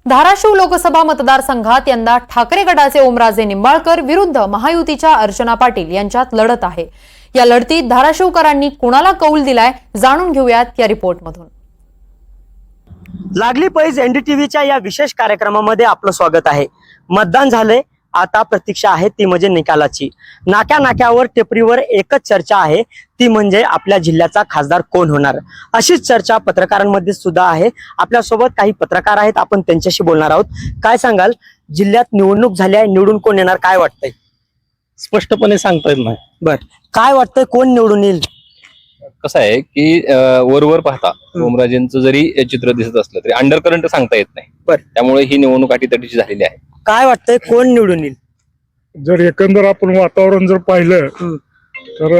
धाराशिव लोकसभा मतदारसंघात यंदा ठाकरे गटाचे ओमराजे निंबाळकर विरुद्ध महायुतीच्या अर्चना पाटील यांच्यात लढत आहे। या लढतीत धाराशिवकरांनी कुणाला कौल दिलाय जाणून घेऊयात या रिपोर्टमधून। लागली पैज एनडीटीव्हीच्या या विशेष कार्यक्रमामध्ये आपलं स्वागत आहे। मतदान झाले, आता प्रतीक्षा आहे ती म्हणजे निकालाची। नाक्या नाक्यावर टेपरीवर एकच चर्चा आहे, ती म्हणजे आपल्या जिल्ह्याचा खासदार कोण होणार। अशीच चर्चा पत्रकारांमध्ये सुद्धा आहे। आपल्या सोबत काही पत्रकार आहेत, आपण त्यांच्याशी बोलणार आहोत। काय सांगाल, जिल्ह्यात निवडणूक झाली आहे, निवडून कोण येणार काय वाटतंय? स्पष्टपणे सांगता येत नाही। बर, काय वाटतंय कोण निवडून येईल? कसं आहे की वरवर पाहता ओमराजेंचं जरी चित्र दिसत असलं तरी अंडर करंट सांगता येत नाही। बर, त्यामुळे ही निवडणूक अटीतटीची झालेली आहे। काय वाटतंय कोण निवडून येईल? जर एकंदर आपण वातावरण जर पाहिलं तर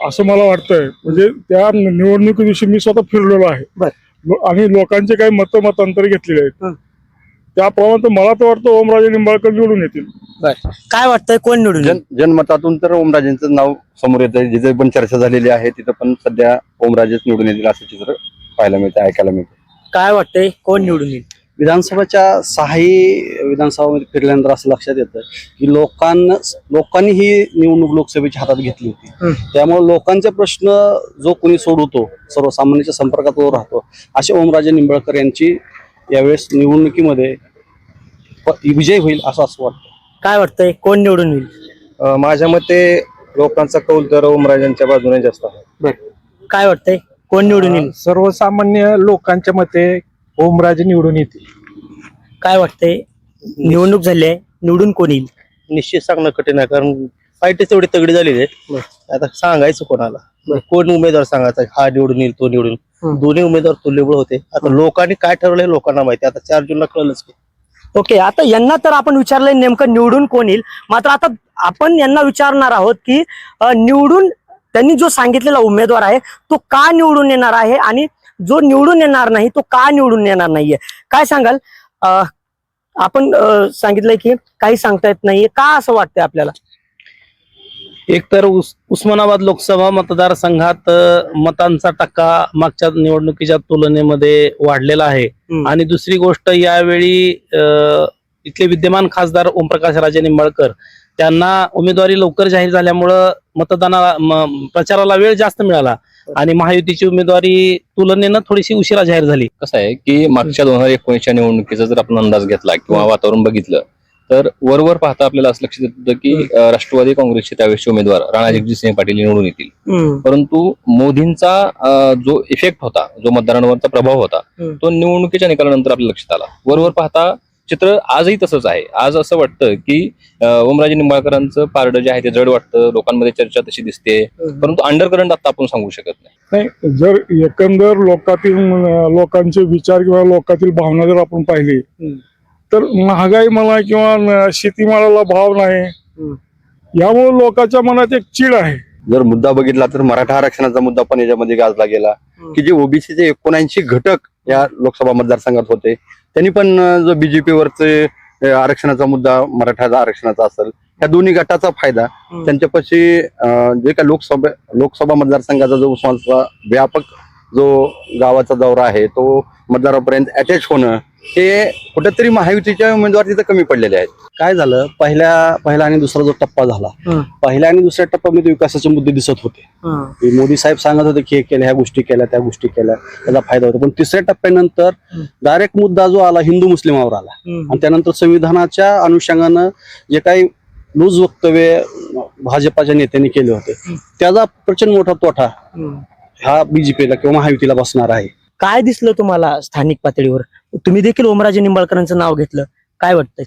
असं मला वाटतंय, म्हणजे त्या निवडणुकी दिवशी मी स्वतः फिरलेलो आहे। बर, आणि लोकांचे काही मतांतर घेतलेले आहेत, त्याप्रमाणे मला तर वाटतं ओमराजे निंबाळकर निवडून येतील। बर, काय वाटतंय कोण निवडून येईल? जनमतातून तर ओमराजेंचं नाव समोर येत आहे। जिथे पण चर्चा झालेली आहे तिथं पण सध्या ओमराजेच निवडून येतील असं चित्र पाहायला मिळतं, ऐकायला मिळतं। काय वाटतंय कोण निवडून येईल? विधानसभाच्या 6ही विधानसभामध्ये फिरल्यानंतर असं लक्षात येतं की लोकांनी ही निवडणूक लोकसभेच्या हातात घेतली होती। त्यामुळे लोकांचे प्रश्न जो कोणी सोडवतो, सर्वसामान्यांच्या संपर्कात जो राहतो, असे ओमराजे निंबाळकर यांची यावेळेस निवडणुकीमध्ये विजय होईल असं वाटतं। काय वाटतंय कोण निवडून येईल? माझ्या मते लोकांचा कौल तर ओमराजेंच्या बाजूने जास्त आहे। बर, काय वाटतंय कोण निवडून येईल? सर्वसामान्य लोकांच्या मते ओमराजे निवडून येतील। काय वाटतंय, निवडणूक झाली आहे, निवडून कोण येईल? निश्चित सांगणं कठीण आहे, कारण फाईट तेवढी तगडी झालेली आहे। आता सांगायचं कोणाला, कोण उमेदवार सांगायचा, हा निवडून येईल तो निवडून, दोन्ही उमेदवार तुल्यबळ होते। आता लोकांनी काय ठरवलंय लोकांना माहिती, आता 4 जूनला कळलंच की। ओके, आता यांना तर आपण विचारलंय नेमकं निवडून कोण येईल, मात्र आता आपण यांना विचारणार आहोत की निवडून त्यांनी जो सांगितलेला उमेदवार आहे तो का निवडून येणार आहे आणि जो निवडून येणार नाही तो का निवडून येणार नाहीये। काय सांगाल? आपण सांगितलंय की काही सांगता येत नाहीये, का असं वाटतंय आपल्याला? एकतर उस्मानाबाद लोकसभा मतदारसंघात मतांचा टक्का मागच्या निवडणुकीच्या तुलनेमध्ये वाढलेला आहे। आणि दुसरी गोष्ट, यावेळी इथले विद्यमान खासदार ओमप्रकाश राजे निंबाळकर त्यांना उमेदवारी लवकर जाहीर झाल्यामुळं प्रचाराला वेळ जास्त मिळाला आणि महायुतीची उमेदवारी तुलनेनं थोडीशी उशिरा जाहीर झाली। कसं आहे की मागच्या 2019च्या निवडणुकीचा जर आपण अंदाज घेतला किंवा वातावरण बघितलं तर वरवर पाहता आपल्याला असं लक्षात येतं की राष्ट्रवादी काँग्रेसचे त्यावेळेसचे उमेदवार राणा जगजितसिंह पाटील निवडून येतील। परंतु मोदींचा जो इफेक्ट होता, जो मतदारांवरचा प्रभाव होता, तो निवडणुकीच्या निकालानंतर आपल्याला लक्षात आला। वरवर पाहता चित्र आजही तसंच आहे। आज असं वाटतं की ओमराजे निंबाळकरांचं पारडं जे आहे ते जड वाटतं, लोकांमध्ये चर्चा तशी दिसते, परंतु अंडर करंट आता आपण सांगू शकत नाही। नाही, जर एकंदर लोकांचे विचार किंवा लोकांतील भावना जर आपण पाहिली तर महागाई म्हणा किंवा शेतीमालाला भाव नाही, यामुळे लोकांच्या मनात एक चीड आहे। जर मुद्दा बघितला तर मराठा आरक्षणाचा मुद्दा पण याच्यामध्ये गाजला गेला की जे ओबीसीचे 79 घटक या लोकसभा मतदारसंघात होते, त्यांनी पण जो बीजेपी वरचे आरक्षणाचा मुद्दा मराठा आरक्षणाचा असेल, या दोन्ही गटाचा फायदा त्यांच्यापाशी जे काही लोकसभा मतदारसंघाचा जो उस्मानाचा व्यापक जो गावाचा दौरा आहे तो मतदारापर्यंत अटॅच होणं, हे कुठेतरी महायुतीच्या उमेदवार तिथे कमी पडलेले आहेत। काय झालं, पहिला आणि दुसरा जो टप्पा झाला, पहिल्या आणि दुसऱ्या टप्प्यामध्ये विकासाचे मुद्दे दिसत होते। मोदी साहेब सांगत होते की हे केलं, ह्या गोष्टी केल्या, त्या गोष्टी केल्या, त्याचा फायदा होता। पण तिसऱ्या टप्प्यानंतर डायरेक्ट मुद्दा जो आला हिंदू मुस्लिमावर आला आणि त्यानंतर संविधानाच्या अनुषंगानं जे काही लूज वक्तव्य भाजपाच्या नेत्यांनी केले होते त्याचा प्रचंड मोठा तोटा हा बीजेपीला किंवा महायुतीला बसणार आहे। काय दिसलं तुम्हाला स्थानिक पातळीवर? तुम्ही देखील ओमराजे निंबाळकरांचं नाव घेतलं, काय वाटतंय?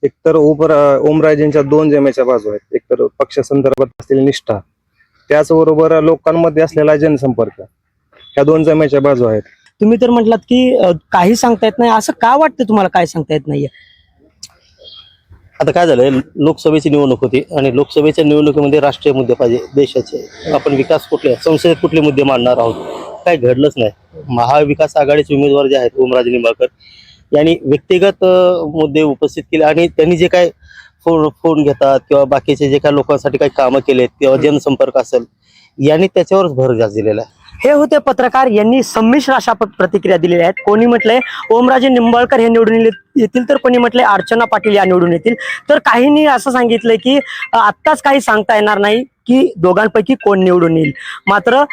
एकतर ओमराजेंच्या 2 जमेच्या बाजू आहेत। एकतर पक्षासंदर्भात असलेली निष्ठा, त्याचबरोबर लोकांमध्ये असलेला जनसंपर्क, ह्या 2 जमेच्या बाजू आहेत। तुम्ही तर म्हटलात की काही सांगता येत नाही, असं का वाटतं तुम्हाला काय सांगता येत नाहीये? आता काय झालंय, लोकसभेची निवडणूक होती आणि लोकसभेच्या निवडणुकीमध्ये राष्ट्रीय मुद्दे पाहिजे, देशाचे। आपण विकास संसदेत कुठले मुद्दे मांडणार आहोत, काय घडलंच नाही। महाविकास आघाडीचे उमेदवार जे आहेत ओमराजे निंबाळकर यांनी व्यक्तिगत मुद्दे उपस्थित केले आणि त्यांनी जे काय फोन घेतात किंवा बाकीचे जे काही लोकांसाठी काही कामं केलेत किंवा जनसंपर्क असेल, यांनी त्याच्यावरच भर जास्त दिलेला आहे। हे होते पत्रकार, यांनी संमिश्र अशा प्रतिक्रिया दिलेल्या आहेत. कोणी म्हटलंय ओमराजे निंबाळकर हे निवडून येतील, तर कोणी म्हटलंय अर्चना पाटील या निवडून येतील, तर काहींनी असं सांगितलंय की आत्ताच काही सांगता येणार नाही की दोघांपैकी कोण निवडून येईल. मात्र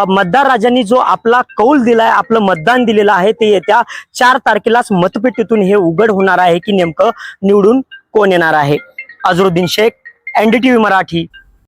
मतदार राजांनी जो आपला कौल दिलाय, आपलं मतदान दिलेलं आहे, ते येत्या 4 तारखेलाच मतपेटीतून हे उघड होणार आहे की नेमकं निवडून कोण येणार आहे. अझरुद्दीन शेख, NDTV मराठी,